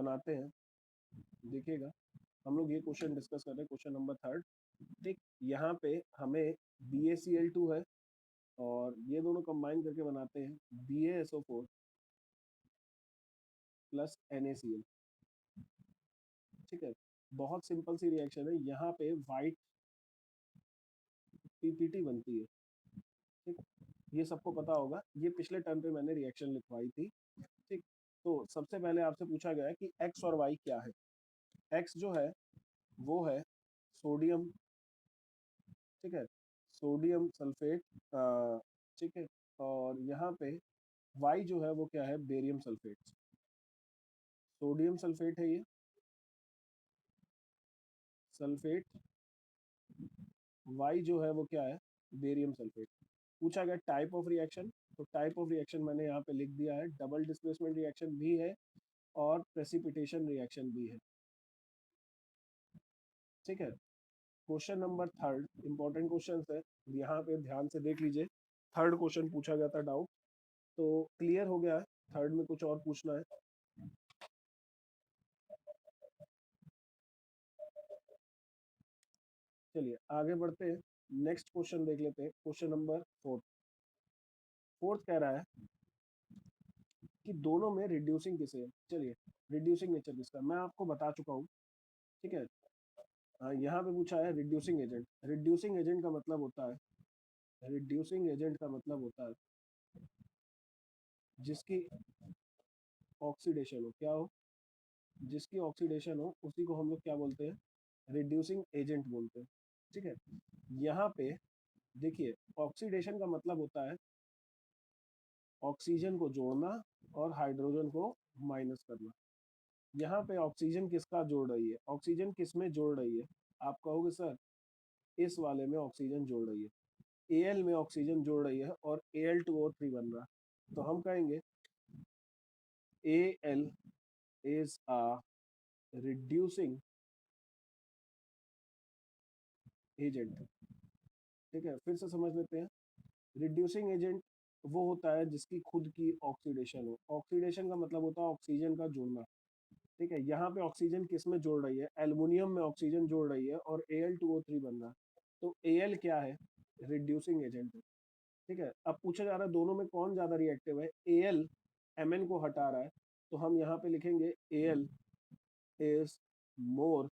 बनाते हैं, देखिएगा हम लोग ये क्वेश्चन डिस्कस कर रहे हैं, क्वेश्चन नंबर 3। ठीक, यहाँ पे हमें BaCl2 है और ये दोनों कंबाइन करके बनाते हैं BaSO4 प्लस NaCl। ठीक है, बहुत सिंपल सी रिएक्शन है, यहाँ पे वाइट PPT बनती है। ठीक, ये सबको पता होगा, ये पिछले टर्म पे मैंने रिएक्शन लिखवाई थी। ठीक, तो सबसे पहले आपसे पूछा गया है कि एक्स और वाई क्या है। एक्स जो है वो है सोडियम, ठीक है, सोडियम सल्फेट, ठीक है, और यहाँ पे वाई जो है वो क्या है, बेरियम सल्फेट। सोडियम सल्फेट है ये, सल्फेट, वाई जो है वो क्या है, बेरियम सल्फेट। पूछा गया टाइप ऑफ रिएक्शन, तो टाइप ऑफ रिएक्शन मैंने यहाँ पे लिख दिया है, डबल डिस्प्लेसमेंट रिएक्शन भी है और प्रेसिपिटेशन रिएक्शन भी है। ठीक है, क्वेश्चन नंबर 3 इंपॉर्टेंट क्वेश्चन है, यहाँ पे ध्यान से देख लीजिए। थर्ड क्वेश्चन पूछा गया था डाउट, तो क्लियर हो गया है, थर्ड में कुछ और पूछना है। चलिए आगे बढ़ते हैं, नेक्स्ट क्वेश्चन देख लेते हैं, क्वेश्चन नंबर 4। फोर्थ कह रहा है कि दोनों में रिड्यूसिंग किसे है। चलिए, रिड्यूसिंग नेचर किसका मैं आपको बता चुका हूँ। ठीक है, यहाँ पे पूछा है रिड्यूसिंग एजेंट। रिड्यूसिंग एजेंट का मतलब होता है, रिड्यूसिंग एजेंट का मतलब होता है जिसकी ऑक्सीडेशन हो, क्या हो, जिसकी ऑक्सीडेशन हो उसी को हम लोग क्या बोलते हैं, रिड्यूसिंग एजेंट बोलते हैं। ठीक है, यहाँ पे देखिए ऑक्सीडेशन का मतलब होता है ऑक्सीजन को जोड़ना और हाइड्रोजन को माइनस करना। यहाँ पे ऑक्सीजन किसका जोड़ रही है, ऑक्सीजन किस में जोड़ रही है, आप कहोगे सर इस वाले में ऑक्सीजन जोड़ रही है, Al में ऑक्सीजन जोड़ रही है और Al2O3 बन रहा है, तो हम कहेंगे Al is a reducing agent। ठीक है, फिर से समझ लेते हैं, रिड्यूसिंग एजेंट वो होता है जिसकी खुद की ऑक्सीडेशन हो। ऑक्सीडेशन का मतलब होता है ऑक्सीजन का जोड़ना। ठीक है, यहाँ पे ऑक्सीजन किस में जोड़ रही है, एल्युमिनियम में ऑक्सीजन जोड़ रही है और Al2O3 बन रहा है, तो Al क्या है, रिड्यूसिंग एजेंट है। ठीक है, अब पूछा जा रहा है दोनों में कौन ज्यादा रिएक्टिव है, Al Mn को हटा रहा है, तो हम यहाँ पे लिखेंगे Al is more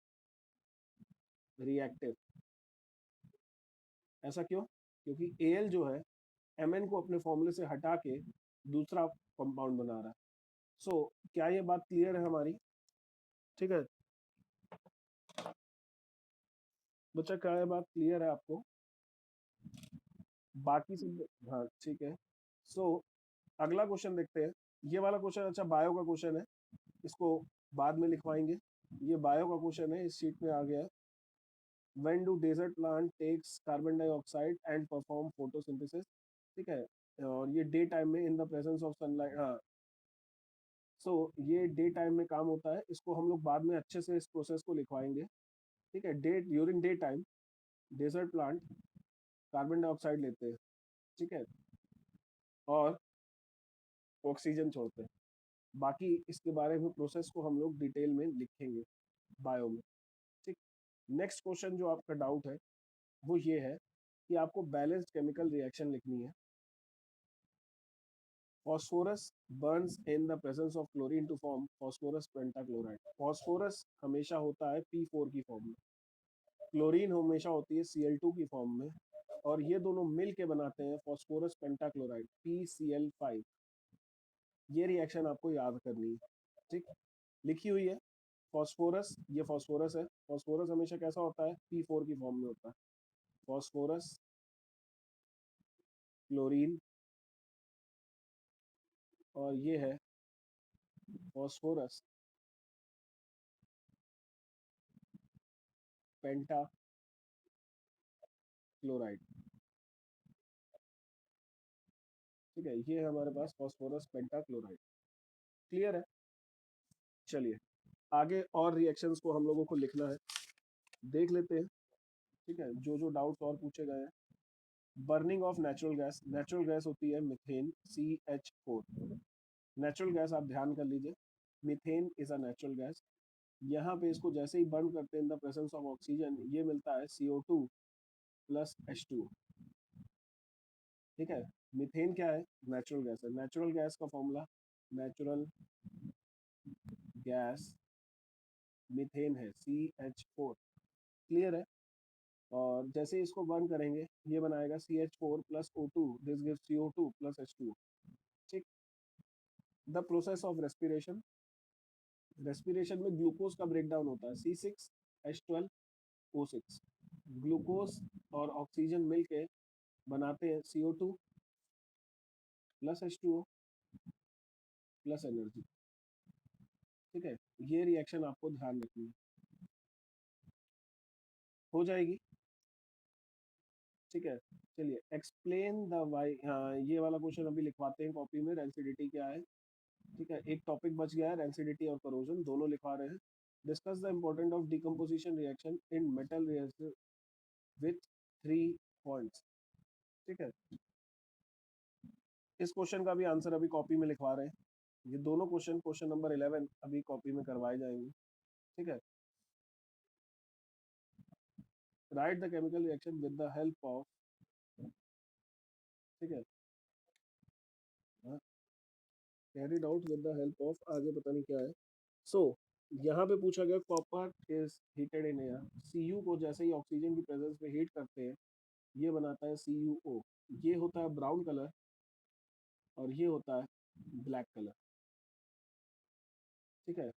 reactive। ऐसा क्यों, क्योंकि Al जो है Mn को अपने फॉर्मूले से हटा के दूसरा कंपाउंड बना रहा है। सो क्या ये बात क्लियर है हमारी। ठीक है बच्चा, क्या ये बात क्लियर है आपको, बाकी सब हाँ ठीक है। सो अगला क्वेश्चन देखते हैं, ये वाला क्वेश्चन अच्छा बायो का क्वेश्चन है, इसको बाद में लिखवाएंगे। ये बायो का क्वेश्चन है, इस शीट में आ गया है। When do desert plant takes carbon dioxide and perform photosynthesis। ठीक है, और ये डे टाइम में इन द प्रेजेंस ऑफ सनलाइट, हाँ। सो ये डे टाइम में काम होता है, इसको हम लोग बाद में अच्छे से इस प्रोसेस को लिखवाएंगे। ठीक है, day during day time desert plant carbon dioxide लेते हैं, ठीक है, और ऑक्सीजन छोड़ते हैं। बाकी इसके बारे में प्रोसेस को हम लोग डिटेल में लिखेंगे बायो में। ठीक, नेक्स्ट क्वेश्चन जो आपका डाउट है वो ये है कि आपको बैलेंस्ड केमिकल रिएक्शन लिखनी है। Phosphorus burns in the presence of chlorine to form phosphorus pentachloride. Phosphorus हमेशा होता है P4 की फॉर्म में, क्लोरीन हमेशा होती है Cl2 की फॉर्म में, और ये दोनों मिल के बनाते हैं फॉस्फोरस पेंटाक्लोराइड PCl5। ये रिएक्शन आपको याद करनी है। ठीक, लिखी हुई है फॉस्फोरस, ये फॉस्फोरस है, फॉस्फोरस हमेशा कैसा होता है, P4 की फॉर्म में होता है, फॉस्फोरस क्लोरीन, और ये है फॉस्फोरस पेंटाक्लोराइड। ठीक है, ये है हमारे पास फॉस्फोरस पेंटाक्लोराइड। क्लियर है, चलिए आगे और रिएक्शंस को हम लोगों को लिखना है, देख लेते हैं। ठीक है, जो जो डाउट्स और पूछे गए हैं, burning of natural gas, natural gas होती है मीथेन CH4। नेचुरल गैस आप ध्यान कर लीजिए, methane is a natural gas. यहाँ पे इसको जैसे ही बर्न करते हैं इन द प्रेजेंस ऑफ ऑक्सीजन, ये मिलता है CO2 प्लस H2। ठीक है, मीथेन क्या है? नेचुरल गैस है। नेचुरल गैस का फॉर्मूला, नेचुरल गैस मीथेन है CH4। क्लियर है? और जैसे ही इसको बर्न करेंगे ये बनाएगा CH4 plus O2, this gives CO2 plus H2। ठीक। The process of respiration, respiration में ग्लूकोज का ब्रेकडाउन होता है C6H12O6। ग्लूकोज और ऑक्सीजन मिलके बनाते हैं CO2 plus H2O plus energy. ठीक है, ये रिएक्शन आपको ध्यान रखनी है, हो जाएगी। ठीक है, चलिए एक्सप्लेन द वाई, ये वाला क्वेश्चन अभी लिखवाते हैं कॉपी में, रेंसिडिटी क्या है। ठीक है, एक टॉपिक बच गया है, रेंसिडिटी और करोजन दोनों लिखवा रहे हैं। Discuss the important of decomposition reaction in metal reaction with 3 points. ठीक है, इस क्वेश्चन का भी आंसर अभी कॉपी में लिखवा रहे हैं। ये दोनों क्वेश्चन, क्वेश्चन नंबर 11 अभी कॉपी में करवाए जाएंगे। ठीक है, right the chemical reaction with the help of, ठीक है, carried out with the help of, आगे पता नहीं क्या है। सो यहाँ पे पूछा गया copper is heated in air, Cu को जैसे ही ऑक्सीजन की प्रेजेंस में हीट करते हैं ये बनाता है CuO। ये होता है ब्राउन कलर और ये होता है ब्लैक कलर। ठीक है,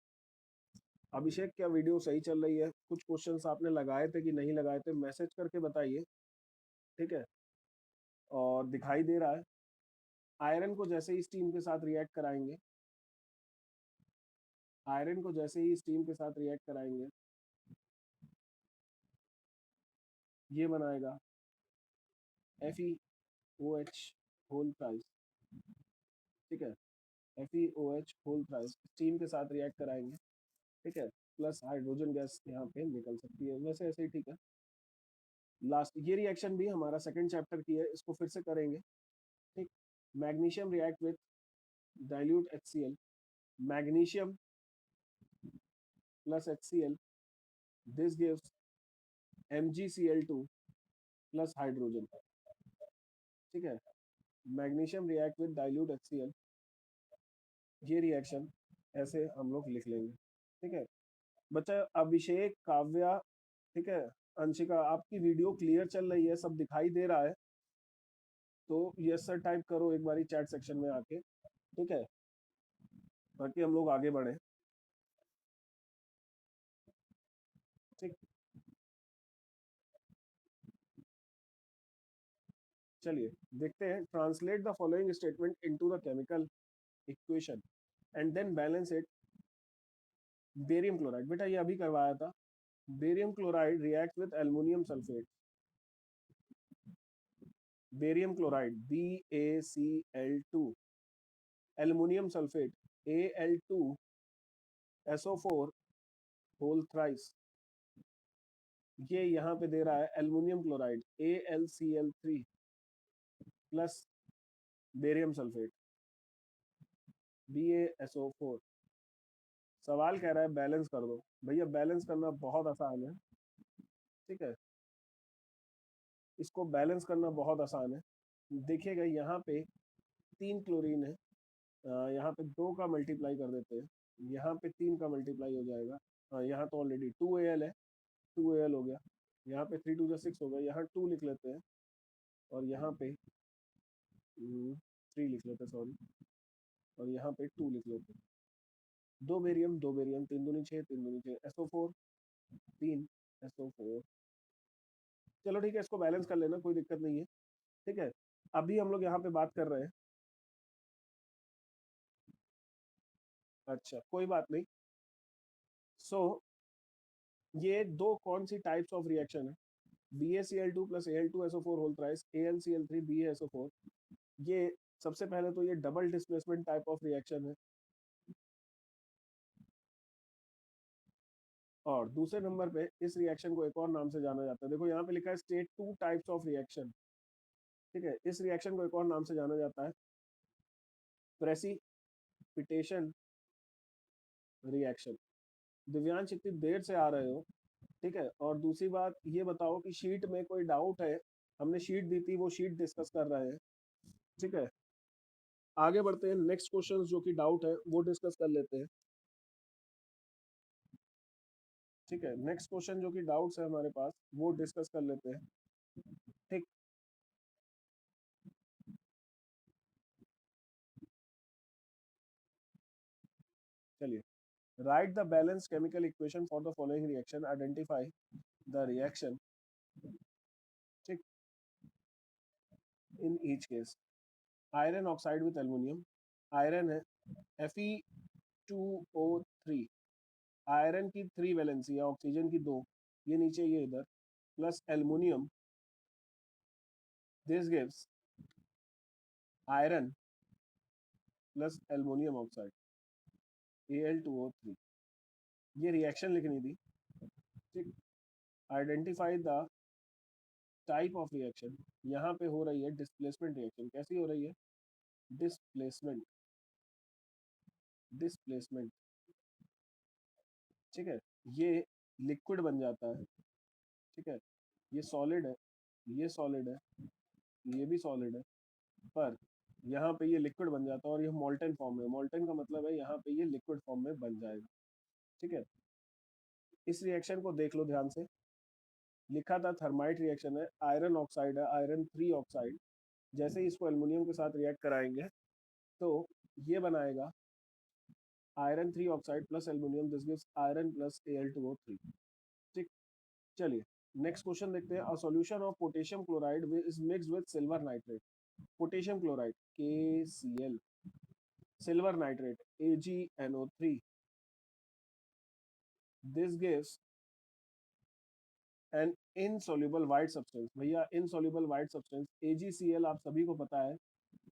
अभिषेक क्या वीडियो सही चल रही है? कुछ क्वेश्चंस आपने लगाए थे कि नहीं लगाए थे, मैसेज करके बताइए। ठीक है, और दिखाई दे रहा है। आयरन को जैसे ही स्टीम के साथ रिएक्ट कराएंगे, आयरन को जैसे ही स्टीम के साथ रिएक्ट कराएंगे ये बनाएगा FeOH होल थ्राइस। ठीक है, FeOH होल थ्राइस स्टीम के साथ रिएक्ट कराएंगे। ठीक है, प्लस हाइड्रोजन गैस यहाँ पे निकल सकती है, वैसे ऐसे ही। ठीक है, लास्ट ये रिएक्शन भी हमारा सेकंड चैप्टर की है, इसको फिर से करेंगे। ठीक, magnesium react with dilute HCl, magnesium plus HCl, this gives MgCl2 plus hydrogen. ठीक है, magnesium react with dilute HCl, ये रिएक्शन ऐसे हम लोग लिख लेंगे। ठीक है बच्चा, अभिषेक, काव्या, ठीक है, अंशिका, आपकी वीडियो क्लियर चल रही है, सब दिखाई दे रहा है, तो यस सर टाइप करो एक बारी चैट सेक्शन में आके। ठीक है, ताकि हम लोग आगे बढ़े। ठीक, चलिए देखते हैं। Translate the following statement into the chemical equation and then balance it. Barium chloride, बेटा ये अभी करवाया था। Barium chloride react with aluminium sulphate, barium chloride BaCl2, aluminium sulphate Al2SO4 whole thrice. ये यहाँ पे दे रहा है aluminium chloride AlCl3 plus barium sulphate BaSO4। सवाल कह रहा है बैलेंस कर दो। भैया बैलेंस करना बहुत आसान है। ठीक है, इसको बैलेंस करना बहुत आसान है। देखिएगा यहाँ पे 3 क्लोरीन है, यहाँ पे 2 का मल्टीप्लाई कर देते हैं, यहाँ पे 3 का मल्टीप्लाई हो जाएगा। यहाँ तो ऑलरेडी 2Al है, 2Al हो गया, यहाँ पे 3 2 6 हो गया, यहाँ 2 लिख लेते हैं, और यहाँ पे 3 लिख लेते हैं, सॉरी, और यहाँ पे 2 लिख लेते हैं। 2 बेरियम 2 बेरियम, 3 दूनी 6, 3 दूनी 6, SO4 3 SO4। चलो ठीक है, इसको बैलेंस कर लेना, कोई दिक्कत नहीं है। ठीक है, अभी हम लोग यहाँ पे बात कर रहे हैं, अच्छा कोई बात नहीं। सो ये दो कौन सी टाइप्स ऑफ रिएक्शन है? BaCl2 plus Al2SO4 whole thrice AlCl3 BaSO4। ये सबसे पहले तो ये double displacement type of reaction है, और दूसरे नंबर पे इस रिएक्शन को एक और नाम से जाना जाता है। देखो यहाँ पे लिखा है स्टेट 2 टाइप्स ऑफ रिएक्शन। ठीक है, इस रिएक्शन को एक और नाम से जाना जाता है प्रेसिपिटेशन रिएक्शन। दिव्यांश इतनी देर से आ रहे हो, ठीक है। और दूसरी बात ये बताओ कि शीट में कोई डाउट है? हमने शीट दी थी, वो शीट डिस्कस कर रहे हैं, ठीक है। आगे बढ़ते हैं, नेक्स्ट क्वेश्चन जो कि डाउट है वो डिस्कस कर लेते हैं, ठीक है। नेक्स्ट क्वेश्चन जो कि डाउट्स है हमारे पास वो डिस्कस कर लेते हैं, ठीक। चलिए, right the balance chemical equation for the following reaction, identify the reaction, ठीक, in each case. Iron oxide with aluminium, iron है Fe2O3, आयरन की 3 वैलेंसी है, ऑक्सीजन की 2, ये नीचे ये इधर, plus aluminium, this gives iron plus aluminium oxide Al2O3। ये रिएक्शन लिखनी थी, ठीक। Identify the type of reaction, यहाँ पे हो रही है डिस्प्लेसमेंट रिएक्शन। कैसी हो रही है? डिस्प्लेसमेंट, डिस्प्लेसमेंट, ठीक है। ये लिक्विड बन जाता है, ठीक है। ये सॉलिड है, ये सॉलिड है, ये भी सॉलिड है, पर यहाँ पे ये लिक्विड बन जाता है और ये मोल्टन फॉर्म में। मोल्टन का मतलब है यहाँ पे ये लिक्विड फॉर्म में बन जाएगा, ठीक है। इस रिएक्शन को देख लो ध्यान से, लिखा था थर्माइट रिएक्शन है, आयरन ऑक्साइड है, आयरन 3 ऑक्साइड। जैसे ही इसको एल्युमिनियम के साथ रिएक्ट कराएंगे तो ये बनाएगा iron 3 oxide plus aluminium, this gives iron plus Al2O3, ठीक। चलिए, नेक्स्ट क्वेश्चन देखते हैं। A solution of potassium chloride is mixed with silver nitrate. Potassium chloride KCl, silver nitrate AgNO3, this gives an insoluble white substance. भैया insoluble white substance AgCl आप सभी को पता है,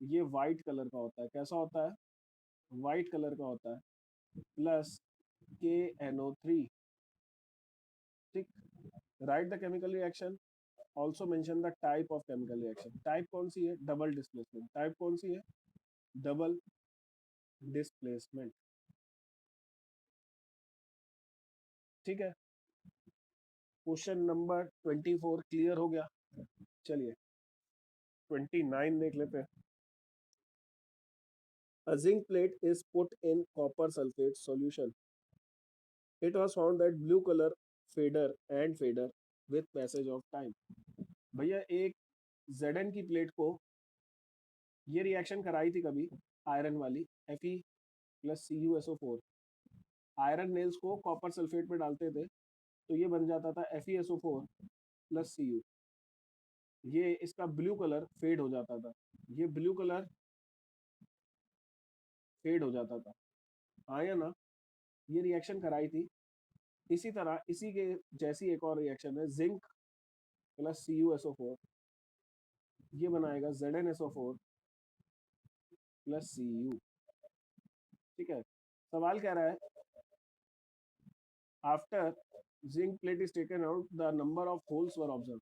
ये वाइट कलर का होता है। कैसा होता है? वाइट कलर का होता है, प्लस KNO3, ठीक। Right the chemical reaction, also mention the type of chemical reaction. Type कौन सी है? Double displacement. टाइप कौन सी है? डबल डिस्प्लेसमेंट, ठीक है। क्वेश्चन नंबर 24 क्लियर हो गया। चलिए 29 देख लेते हैं। A zinc plate is put in copper sulfate solution. It was found that blue color fader with passage of time. भैया एक Zn की प्लेट को ये रिएक्शन कराई थी कभी, आयरन वाली, Fe+CuSO4। आयरन नेल्स को कॉपर सल्फेट में डालते थे तो ये बन जाता था FeSO4+Cu। ये इसका ब्लू कलर फेड हो जाता था, ये ब्लू कलर फेड हो जाता था, हाँ या ना? ये रिएक्शन कराई थी। इसी तरह इसी के जैसी एक और रिएक्शन है, जिंक प्लस CuSO4, ये बनाएगा ZnSO4 प्लस Cu, ठीक है। सवाल कह रहा है after zinc plate is taken out the number of holes were observe.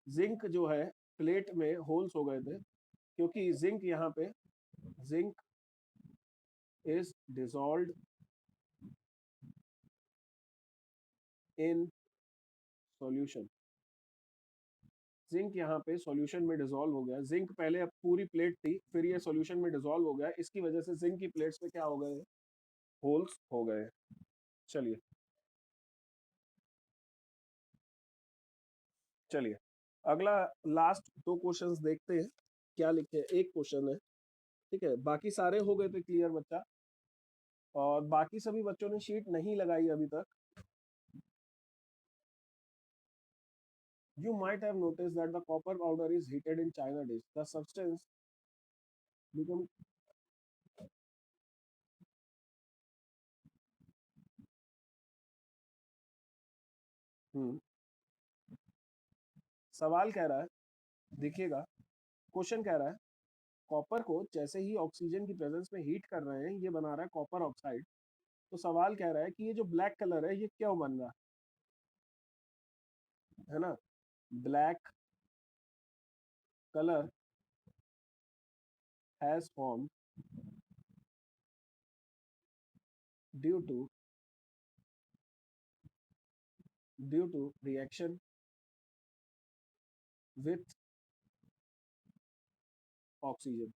Zinc जो है प्लेट में होल्स हो गए थे क्योंकि जिंक यहाँ पे, zinc is dissolved in solution. Zinc यहाँ पे सॉल्यूशन में डिसॉल्व हो गया। जिंक पहले अब पूरी प्लेट थी, फिर ये सॉल्यूशन में डिसॉल्व हो गया, इसकी वजह से जिंक की प्लेट्स पे क्या हो गए? होल्स हो गए। चलिए, चलिए अगला लास्ट 2 क्वेश्चंस देखते हैं क्या लिखे। एक क्वेश्चन है, ठीक है। बाकी सारे हो गए थे क्लियर बच्चा, और बाकी सभी बच्चों ने शीट नहीं लगाई अभी तक। You might have noticed that the copper powder is heated in China dish. The substance become, हम्म, सवाल कह रहा है, देखिएगा, क्वेश्चन कह रहा है कॉपर को जैसे ही ऑक्सीजन की प्रेजेंस में हीट कर रहे हैं ये बना रहा है कॉपर ऑक्साइड। तो सवाल कह रहा है कि ये जो ब्लैक कलर है ये क्यों बन रहा है ना? Black colour has form due to due to reaction with oxygen,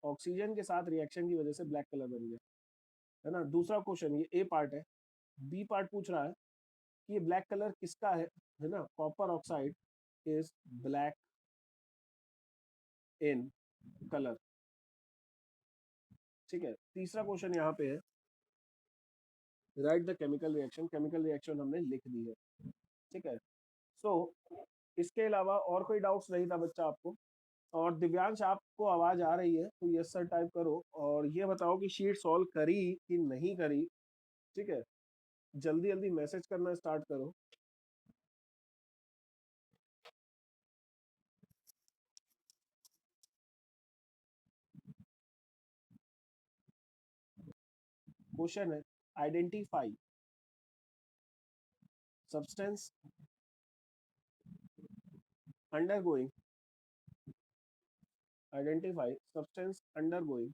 oxygen के साथ रिएक्शन की वजह से ब्लैक कलर बन गया, है ना। दूसरा क्वेश्चन, ये ए पार्ट है। बी पार्ट पूछ रहा है कि ये ब्लैक कलर किसका है ना। Copper oxide is black in colour, ठीक है। तीसरा क्वेश्चन यहाँ पे है, right the chemical reaction, chemical reaction हमने लिख दी है, ठीक है। सो इसके अलावा और कोई डाउट्स नहीं था बच्चा आपको। और दिव्यांश, आपको आवाज आ रही है तो यस सर टाइप करो और ये बताओ कि शीट सॉल्व करी कि नहीं करी, ठीक है। जल्दी जल्दी मैसेज करना स्टार्ट करो। क्वेश्चन है, identify substance undergoing, identify substance undergoing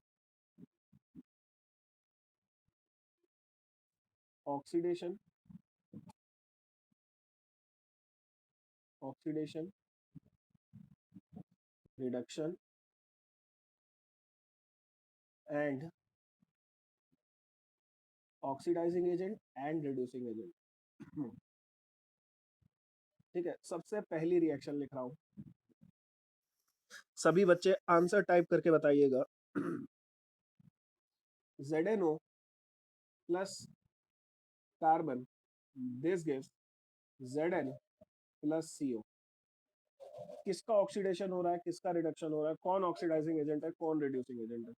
oxidation, oxidation, reduction and oxidising agent and reducing agent, ठीक है। सबसे पहली रिएक्शन लिख रहा हूं, सभी बच्चे आंसर टाइप करके बताइएगा। ZnO plus carbon, this gives Zn plus CO। किसका ऑक्सीडेशन हो रहा है, किसका रिडक्शन हो रहा है, कौन ऑक्सीडाइजिंग एजेंट है, कौन रिड्यूसिंग एजेंट है।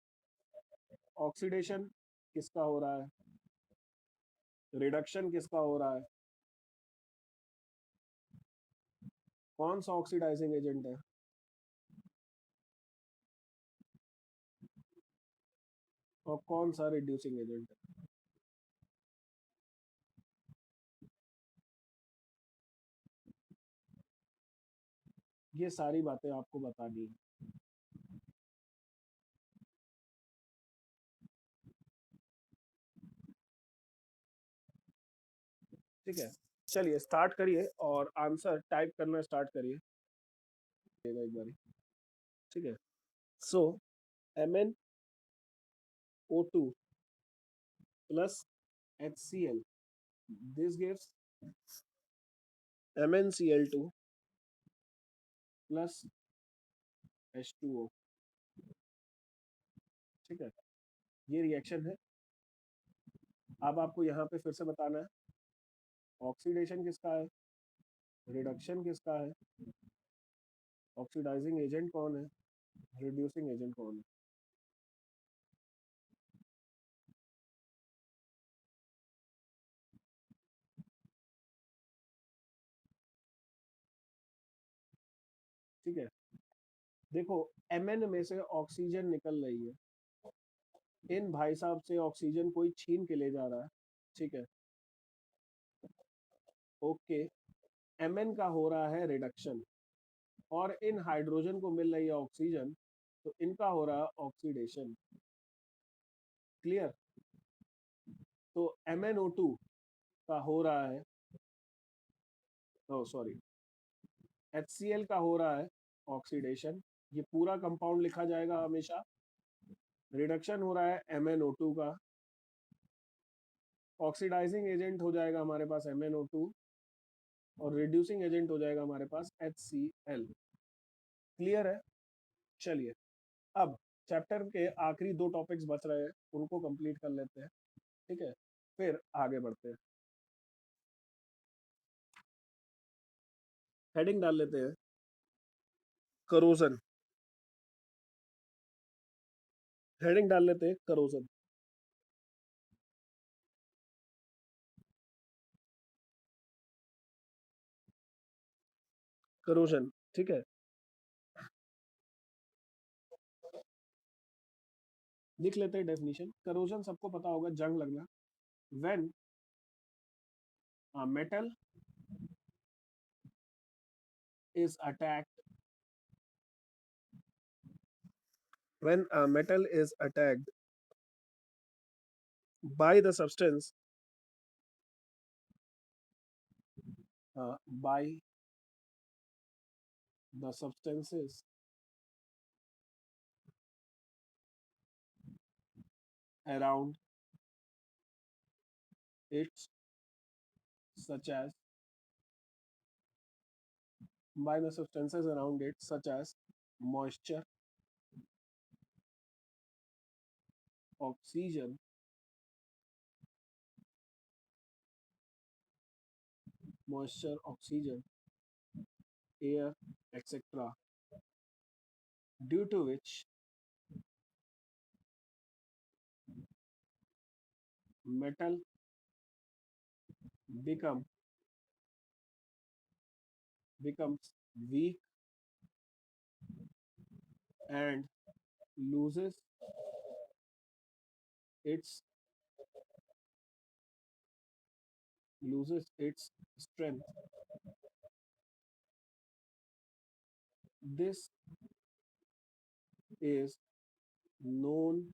ऑक्सीडेशन किसका हो रहा है, रिडक्शन किसका हो रहा है, कौन सा ऑक्सीडाइजिंग एजेंट है, और कौन सा रिड्यूसिंग एजेंट है। ये सारी बातें आपको बतानी है, ठीक है। चलिए स्टार्ट करिए और आंसर टाइप करना स्टार्ट करिए एक बारी, ठीक है। सो MnO2 plus HCl, this gives MnCl2 plus H2O, ठीक है। ये रिएक्शन है। अब आपको यहाँ पे फिर से बताना है, ऑक्सीडेशन किसका है, रिडक्शन किसका है, ऑक्सीडाइजिंग एजेंट कौन है, रिड्यूसिंग एजेंट कौन है। ठीक है, देखो Mn में से ऑक्सीजन निकल रही है, इन भाई साहब से ऑक्सीजन कोई छीन के ले जा रहा है, ठीक है। ओके, Mn का हो रहा है रिडक्शन और इन हाइड्रोजन को मिल रही है ऑक्सीजन, तो इनका हो रहा है ऑक्सीडेशन, क्लियर। तो MnO2 का हो रहा है, सॉरी, HCl का हो रहा है ऑक्सीडेशन, ये पूरा कंपाउंड लिखा जाएगा हमेशा। रिडक्शन हो रहा है MnO2 का, ऑक्सीडाइजिंग एजेंट हो जाएगा हमारे पास MnO2 और रिड्यूसिंग एजेंट हो जाएगा हमारे पास HCl, क्लियर है। चलिए अब चैप्टर के आखिरी दो टॉपिक्स बच रहे हैं, उनको कंप्लीट कर लेते हैं, ठीक है, फिर आगे बढ़ते हैं। हेडिंग डाल लेते हैं, करोजन, हेडिंग डाल लेते हैं करोजन, करोजन, ठीक है। लिख लेते हैं डेफिनेशन, करोजन सबको पता होगा, जंग लगना। When metal is attacked, when a metal is attacked by the substance by the substances around it, such as by the substances around it, such as moisture, oxygen, moisture, oxygen, air, etc., due to which metal become becomes weak and loses its strength. This is known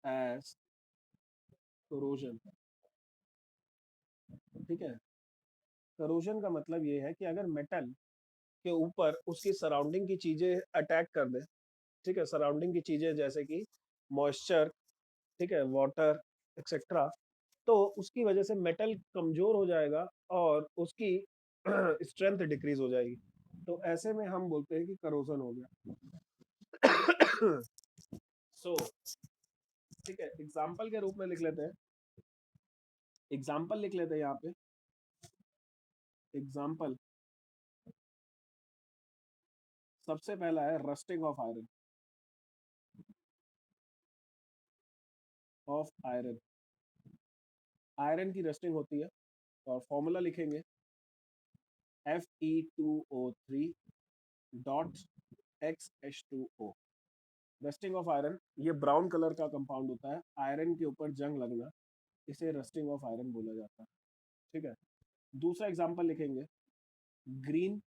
as corrosion. ठीक है, corrosion का मतलब ये है कि अगर metal के ऊपर उसकी सराउंडिंग की चीजें अटैक कर दे, ठीक है, सराउंडिंग की चीजें जैसे कि मॉइस्चर, ठीक है, वाटर एक्सेट्रा, तो उसकी वजह से मेटल कमजोर हो जाएगा और उसकी स्ट्रेंथ डिक्रीज हो जाएगी। तो ऐसे में हम बोलते हैं कि करोजन हो गया। सो ठीक है, एग्जाम्पल के रूप में लिख लेते हैं, एग्जाम्पल लिख लेते हैं यहाँ पे। एग्जाम्पल सबसे पहला है rusting of iron. Of iron, iron की रस्टिंग होती है और फॉर्मूला लिखेंगे Fe2O3 dot XH2O। Rusting of iron, ये ब्राउन कलर का कंपाउंड होता है, आयरन के ऊपर जंग लगना, इसे रस्टिंग ऑफ आयरन बोला जाता है। ठीक है, दूसरा एग्जांपल लिखेंगे green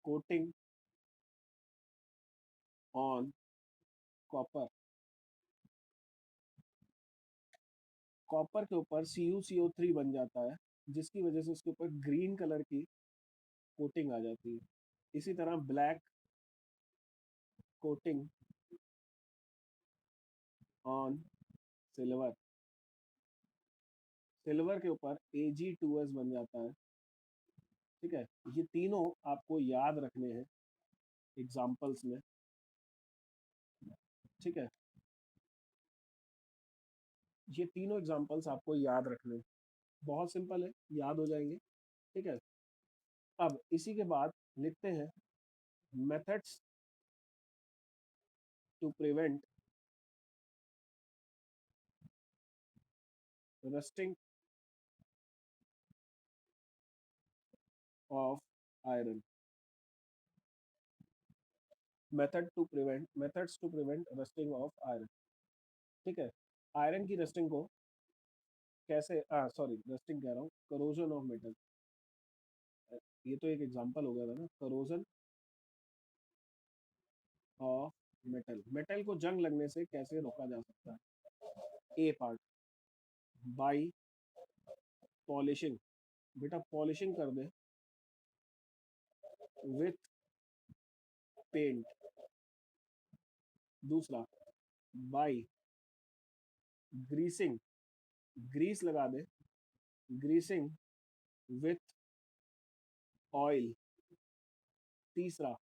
coating on copper. Copper के ऊपर CuCO3 बन जाता है, जिसकी वजह से उसके ऊपर ग्रीन कलर की कोटिंग आ जाती है। इसी तरह black coating on silver, silver के ऊपर Ag2S बन जाता है। ठीक है, ये तीनों आपको याद रखने हैं एग्जाम्पल्स में। ठीक है, ये तीनों एग्जाम्पल्स आपको याद रखने हैं, बहुत सिंपल है, याद हो जाएंगे। ठीक है, अब इसी के बाद लिखते हैं methods to prevent rusting of iron. Methods to prevent rusting of iron. ठीक है, आयरन की रस्टिंग को कैसे, सॉरी रस्टिंग कह रहा हूँ, करोजन ऑफ मेटल, ये तो एक एग्जांपल हो गया था ना, करोजन ऑफ मेटल, मेटल को जंग लगने से कैसे रोका जा सकता है। ए पार्ट, बाई पॉलिशिंग, बेटा पॉलिशिंग कर दे विथ पेंट। दूसरा, बाई ग्रीसिंग, ग्रीस लगा दे, ग्रीसिंग विथ ऑयल। तीसरा,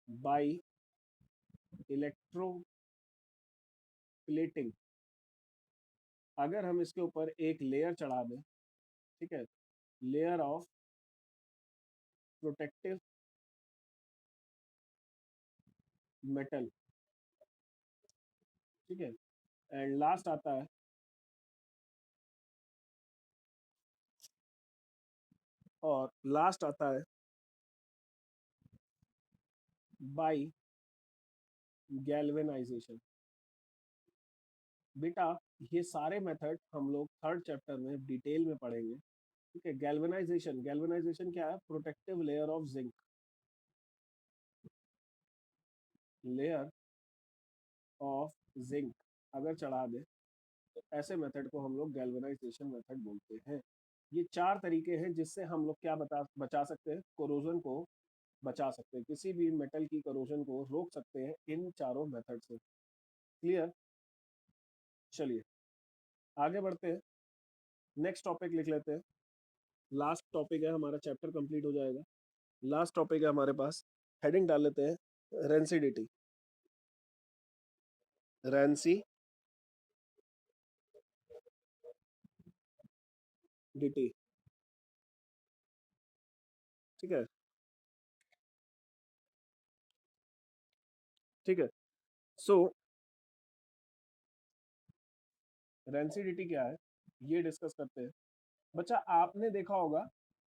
बाई इलेक्ट्रोप्लेटिंग, अगर हम इसके ऊपर एक लेयर चढ़ा दें, ठीक है, लेयर ऑफ प्रोटेक्टिव मेटल। ठीक है, एंड लास्ट आता है है बाई गैल्वेनाइजेशन। बेटा ये सारे मेथड हम लोग थर्ड चैप्टर में डिटेल में पढ़ेंगे। ठीक है, गैल्वेनाइजेशन, गैल्वेनाइजेशन क्या है, protective layer of zinc, layer of zinc अगर चढ़ा दे ऐसे मेथड को हम लोग गैल्वेनाइजेशन मेथड बोलते हैं। ये 4 तरीके हैं जिससे हम लोग क्या बचा सकते हैं, कोरोजन को बचा सकते हैं, किसी भी मेटल की कोरोजन को रोक सकते हैं इन चारों मेथड से। क्लियर? चलिए आगे बढ़ते हैं, नेक्स्ट टॉपिक लिख लेते हैं। लास्ट टॉपिक है हमारा, चैप्टर कंप्लीट हो जाएगा। लास्ट टॉपिक है हमारे पास, हेडिंग डाल लेते हैं रेंसिडिटी। रेंसिडिटी, ठीक है, ठीक है। सो रेंसिडिटी क्या है ये डिस्कस करते हैं। बच्चा आपने देखा होगा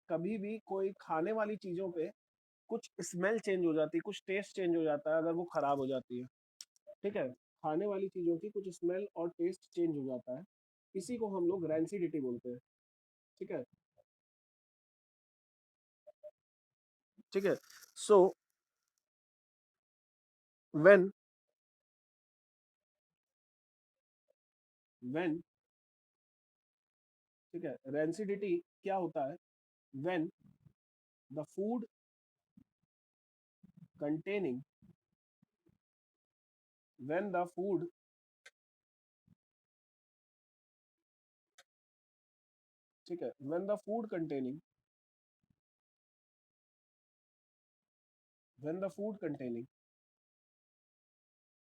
कभी भी कोई खाने वाली चीजों पे कुछ स्मेल चेंज हो जाती है, कुछ टेस्ट चेंज हो जाता है अगर वो खराब हो जाती है, ठीक है। खाने वाली चीजों की कुछ स्मेल और टेस्ट चेंज हो जाता है, इसी को हम लोग रेंसिडिटी बोलते हैं, ठीक है, ठीक है। सो व्हेन व्हेन ठीक है, रेंसिडिटी क्या होता है, when the food containing when the food ठीक है, when the food containing when the food containing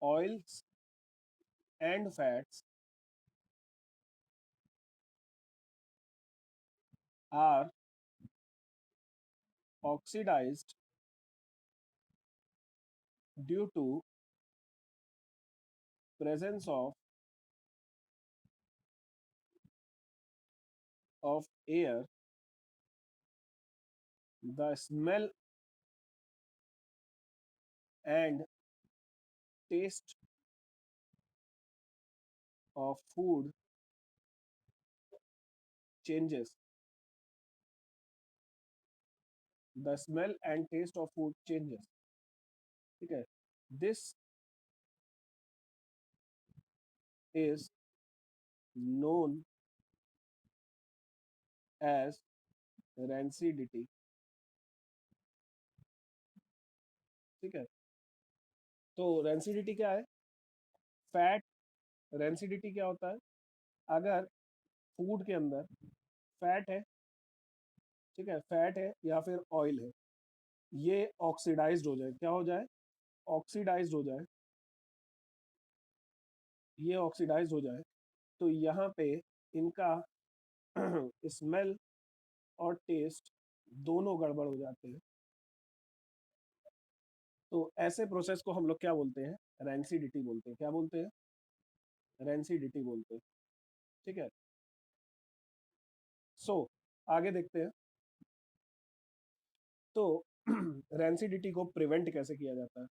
oils and fats are oxidized due to presence of air, the smell and taste of food changes. The smell and taste of food changes, ठीक है। This is known as rancidity, ठीक है। तो rancidity क्या है, fat, rancidity क्या होता है, अगर फूड के अंदर फैट है, ठीक है, फैट है या फिर ऑयल है, ये ऑक्सीडाइज्ड हो जाए, क्या हो जाए, ऑक्सीडाइज्ड हो जाए, ये ऑक्सीडाइज हो जाए, तो यहाँ पे इनका स्मेल और टेस्ट दोनों गड़बड़ हो जाते हैं। तो ऐसे प्रोसेस को हम लोग क्या बोलते हैं, रेंसिडिटी बोलते हैं। क्या बोलते हैं, रेंसिडिटी बोलते हैं, ठीक है। सो आगे देखते हैं। तो रेंसिडिटी को प्रिवेंट कैसे किया जाता है,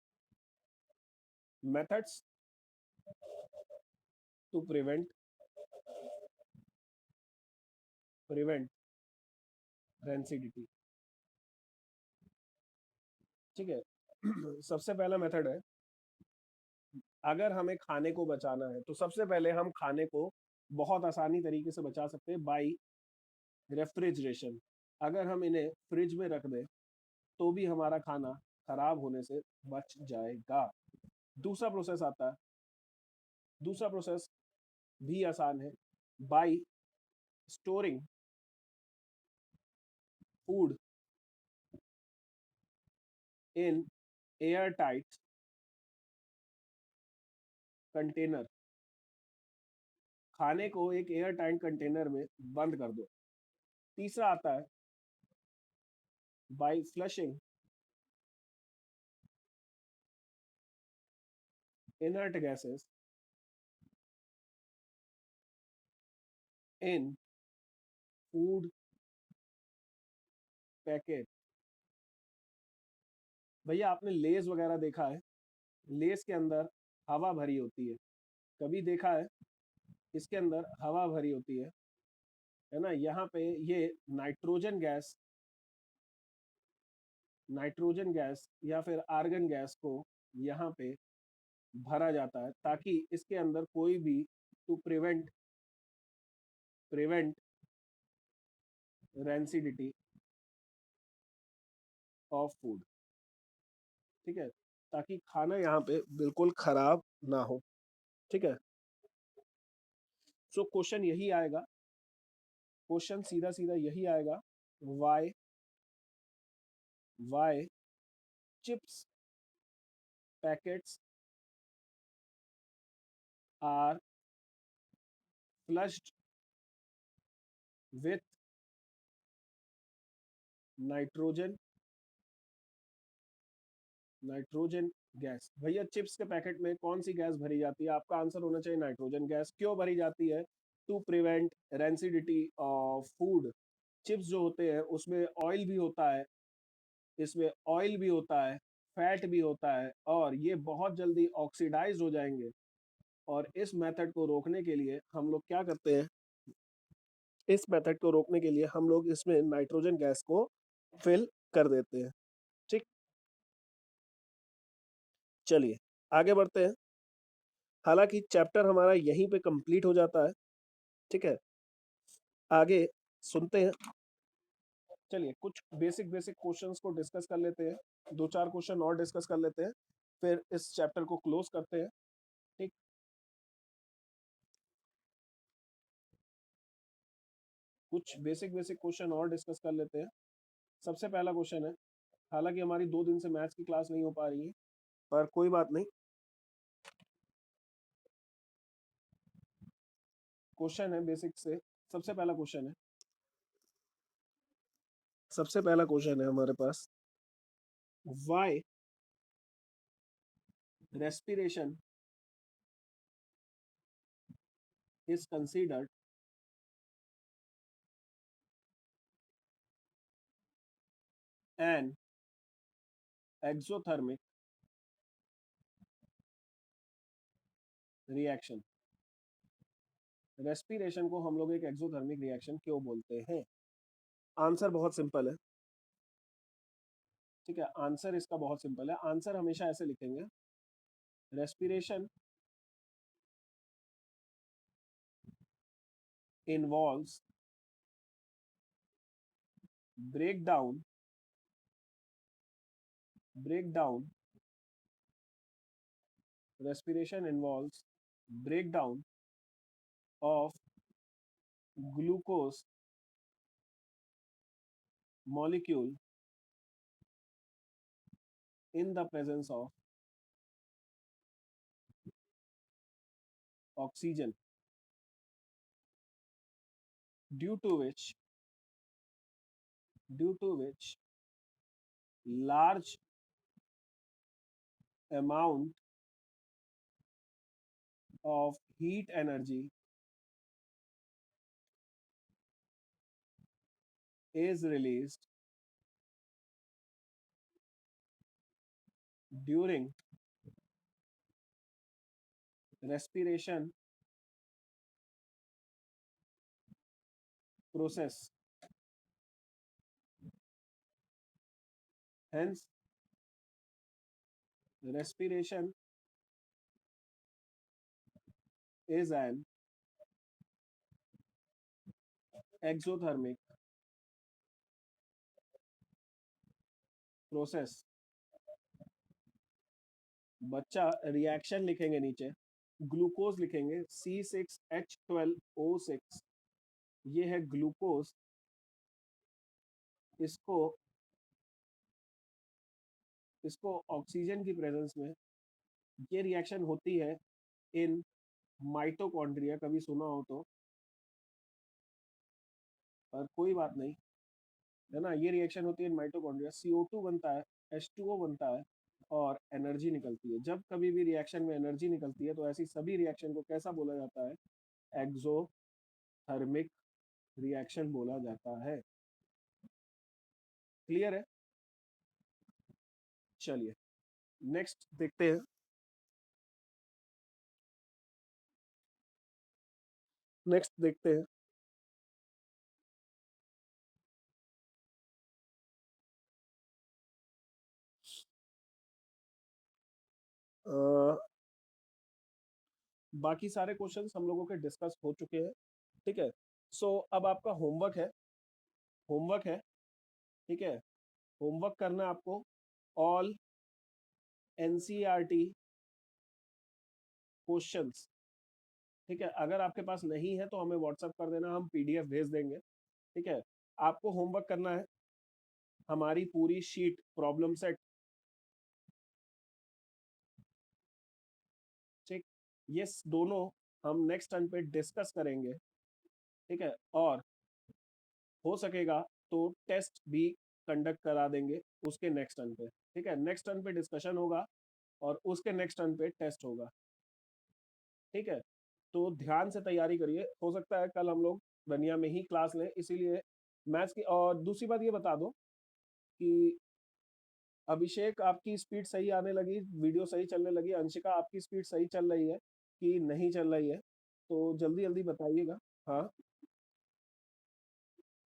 मेथड्स टू प्रिवेंट रेंसिडिटी, ठीक है। सबसे पहला मेथड है, अगर हमें खाने को बचाना है तो सबसे पहले हम खाने को बहुत आसानी तरीके से बचा सकते हैं बाई रेफ्रिजरेशन। अगर हम इन्हें फ्रिज में रख दें तो भी हमारा खाना खराब होने से बच जाएगा। दूसरा प्रोसेस आता है, दूसरा प्रोसेस भी आसान है, by storing food in air tight container. खाने को एक एयर टाइट कंटेनर में बंद कर दो। तीसरा आता है by flushing inert gases in food packet. भैया आपने लेस वगैरह देखा है, लेस के अंदर हवा भरी होती है, कभी देखा है, इसके अंदर हवा भरी होती है ना। यहाँ पे ये नाइट्रोजन गैस, नाइट्रोजन गैस या फिर आर्गन गैस को यहाँ पे भरा जाता है ताकि इसके अंदर कोई भी, to prevent prevent rancidity of food, ठीक है, ताकि खाना यहाँ पे बिल्कुल खराब ना हो, ठीक है। सो क्वेश्चन यही आएगा, क्वेश्चन सीधा सीधा यही आएगा, why chips packets are flushed with nitrogen nitrogen gas. भैया चिप्स के पैकेट में कौन सी गैस भरी जाती है? आपका आंसर होना चाहिए नाइट्रोजन गैस। क्यों भरी जाती है? To prevent rancidity of food. Chips जो होते हैं उसमें ऑयल भी होता है, इसमें ऑयल भी होता है, फैट भी होता है, और ये बहुत जल्दी ऑक्सीडाइज हो जाएंगे। और इस मेथड को रोकने के लिए हम लोग क्या करते हैं, इस मेथड को रोकने के लिए हम लोग इसमें नाइट्रोजन गैस को फिल कर देते हैं, ठीक। चलिए आगे बढ़ते हैं। हालांकि चैप्टर हमारा यहीं पे कंप्लीट हो जाता है, ठीक है। आगे सुनते हैं। चलिए कुछ बेसिक बेसिक क्वेश्चंस को डिस्कस कर लेते हैं, दो चार क्वेश्चन और डिस्कस कर लेते हैं, फिर इस चैप्टर को क्लोज करते हैं, ठीक। कुछ बेसिक बेसिक क्वेश्चन और डिस्कस कर लेते हैं। सबसे पहला क्वेश्चन है, हालांकि हमारी 2 दिन से मैथ्स की क्लास नहीं हो पा रही है, पर कोई बात नहीं। क्वेश्चन है बेसिक से, सबसे पहला क्वेश्चन है, सबसे पहला क्वेश्चन है हमारे पास, why respiration is considered an exothermic reaction. Respiration को हम लोग एक एक्सोथर्मिक रिएक्शन क्यों बोलते हैं? आंसर बहुत सिंपल है, ठीक है। आंसर इसका बहुत सिंपल है। आंसर हमेशा ऐसे लिखेंगे, respiration involves breakdown breakdown respiration involves breakdown of glucose molecule in the presence of oxygen, due to which large amount of heat energy is released during respiration process. Hence, respiration is an exothermic process। बच्चा reaction लिखेंगे नीचे, glucose लिखेंगे C6H12O6, ये है glucose. इसको इसको oxygen की presence में ये रिएक्शन होती है इन माइटोकॉन्ड्रिया, कभी सुना हो तो, पर कोई बात नहीं, है ना। ये रिएक्शन होती है इन माइटोकॉन्ड्रिया, CO2 बनता है, H2O बनता है, और एनर्जी निकलती है। जब कभी भी रिएक्शन में एनर्जी निकलती है तो ऐसी सभी रिएक्शन को कैसा बोला जाता है? एक्सोथर्मिक रिएक्शन बोला जाता है। क्लियर है? चलिए नेक्स्ट देखते हैं। नेक्स्ट देखते हैं। बाकी सारे क्वेश्चंस हम लोगों के डिस्कस हो चुके हैं, ठीक है। सो अब आपका होमवर्क है, ठीक है। होमवर्क करना है आपको, ऑल एनसीईआरटी क्वेश्चंस, ठीक है। अगर आपके पास नहीं है तो हमें व्हाट्सअप कर देना, हम पीडीएफ भेज देंगे, ठीक है। आपको होमवर्क करना है हमारी पूरी शीट प्रॉब्लम सेट, ठीक। ये दोनों हम नेक्स्ट टर्न पे डिस्कस करेंगे, ठीक है। और हो सकेगा तो टेस्ट भी कंडक्ट करा देंगे उसके नेक्स्ट टर्न पे, ठीक है। नेक्स्ट टर्न पे डिस्कशन होगा और उसके नेक्स्ट टर्न पे टेस्ट होगा, ठीक है। तो ध्यान से तैयारी करिए, हो सकता है कल हम लोग दुनिया में ही क्लास लें, इसीलिए मैथ्स की। और दूसरी बात ये बता दो कि अभिषेक आपकी स्पीड सही आने लगी, वीडियो सही चलने लगी, अंशिका आपकी स्पीड सही चल रही है कि नहीं चल रही है, तो जल्दी जल्दी बताइएगा। हाँ